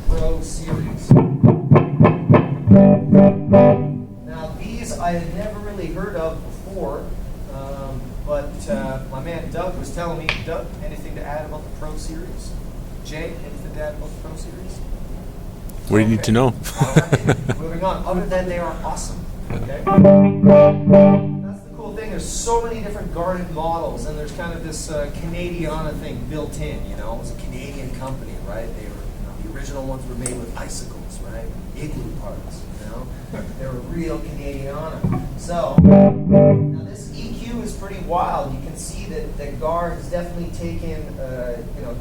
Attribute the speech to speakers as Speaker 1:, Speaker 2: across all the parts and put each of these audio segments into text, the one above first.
Speaker 1: Pro series. Now these I had never really heard of before, but my man Doug was telling me, Doug, anything to add about the Pro series? Jay, anything to add about the Pro series?
Speaker 2: What do you need to know?
Speaker 1: All right, moving on. Other than they are awesome. Okay. That's the cool thing. There's so many different Garnet models, and there's kind of this Canadiana thing built in. You know, it was a Canadian company, right? They were the original ones were made with icicles, right? Igloo parts. You know, they were real Canadiana. So now this EQ is pretty wild. You can see that Gar has definitely taken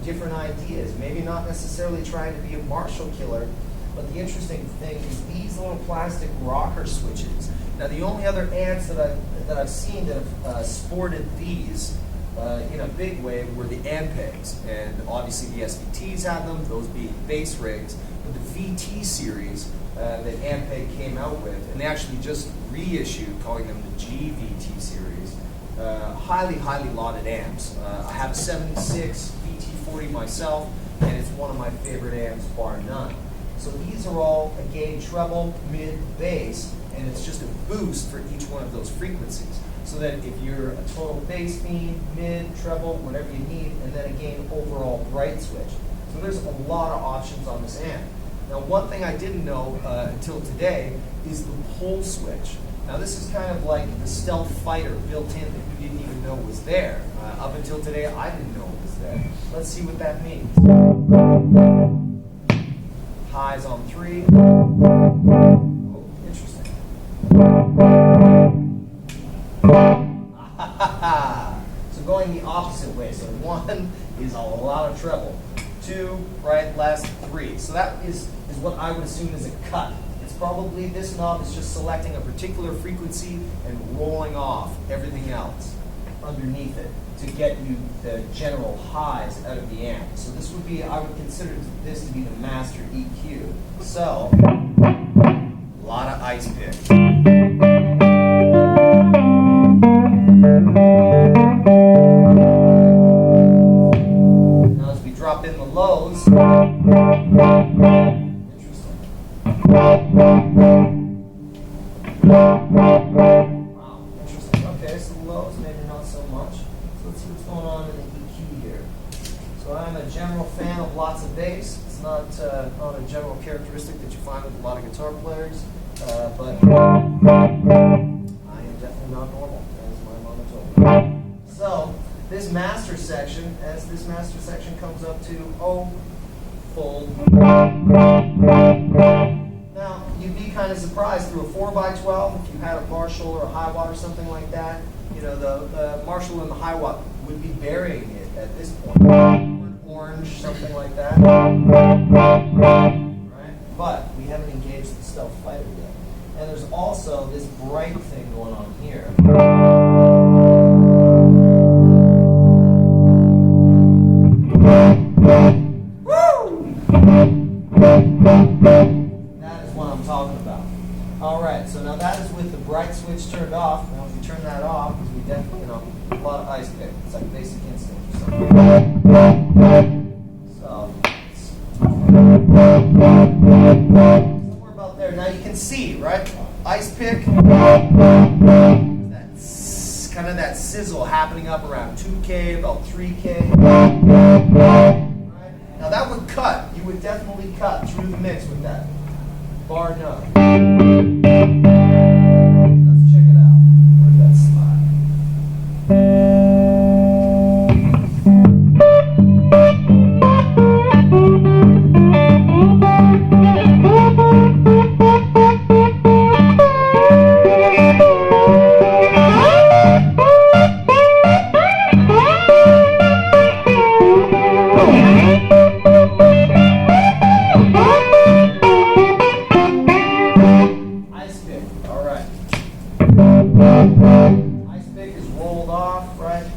Speaker 1: different ideas. Maybe not necessarily trying to be a Marshall killer. But the interesting thing is these little plastic rocker switches. Now the only other amps that I've seen that have sported these in a big way were the Ampegs, and obviously the SVTs had them, those being bass rigs. But the VT series that Ampeg came out with, and they actually just reissued, calling them the GVT series. Highly lauded amps. I have a 76 VT40 myself, and it's one of my favorite amps, bar none. So these are all a gain treble, mid, bass, and it's just a boost for each one of those frequencies. So that if you're a total bass fiend, mid, treble, whatever you need, and then a gain overall bright switch. So there's a lot of options on this amp. Now one thing I didn't know until today is the pull switch. Now this is kind of like the stealth fighter built in that you didn't even know was there. Up until today I didn't know it was there. Let's see what that means. Highs on 3. Oh, interesting. So going the opposite way. So 1 is a lot of treble. 2, right, last 3. So that is what I would assume is a cut. It's probably this knob is just selecting a particular frequency and rolling off everything else underneath it to get you the general highs out of the amp. So this would be, I would consider this to be the master EQ. So, a lot of ice pick. Now as we drop in the lows, interesting. Wow, interesting. Okay, so lows, maybe not so much. Let's see what's going on in the EQ here. So I'm a general fan of lots of bass. It's not a general characteristic that you find with a lot of guitar players, but I am definitely not normal, as my mama told me. So this master section, as this master section comes up to O, full. Now you'd be kind of surprised through a 4x12 if you had a Marshall or a Hi-Watt or something like that. You know, the Marshall and the Hi-Watt would be burying it at this point. Orange, something like that. Right? But we haven't engaged the stealth fighter yet. And there's also this bright thing going on here. Woo! That is what I'm talking about. All right, so now that is with the bright switch turned off. Now if we turn that off, because we definitely, a lot of ice pick. It's like Basic Instinct or something. So, somewhere about there. Now you can see, right? Ice pick. That's kind of that sizzle happening up around 2K, about 3K. Right? Now that would cut. You would definitely cut through the mix with that. Bar none. Let's check it out. Where's that slide?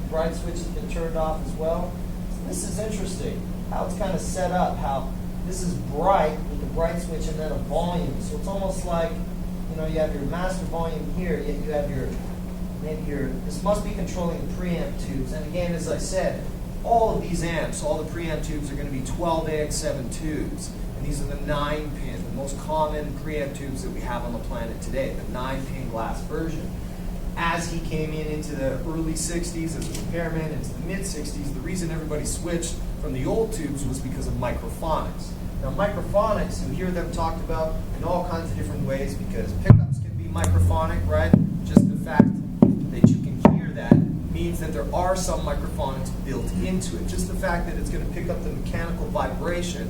Speaker 1: Bright switch has been turned off as well. So this is interesting, how it's kind of set up, how this is bright with the bright switch and then a volume. So it's almost like, you have your master volume here, yet you have this must be controlling the preamp tubes. And again, as I said, all of these amps, all the preamp tubes are going to be 12AX7 tubes. And these are the 9-pin, the most common preamp tubes that we have on the planet today, the 9-pin glass version. As he came into the early 60s as a repairman, into the mid-60s, the reason everybody switched from the old tubes was because of microphonics. Now microphonics, you hear them talked about in all kinds of different ways because pickups can be microphonic, right? Just the fact that you can hear that means that there are some microphonics built into it. Just the fact that it's going to pick up the mechanical vibration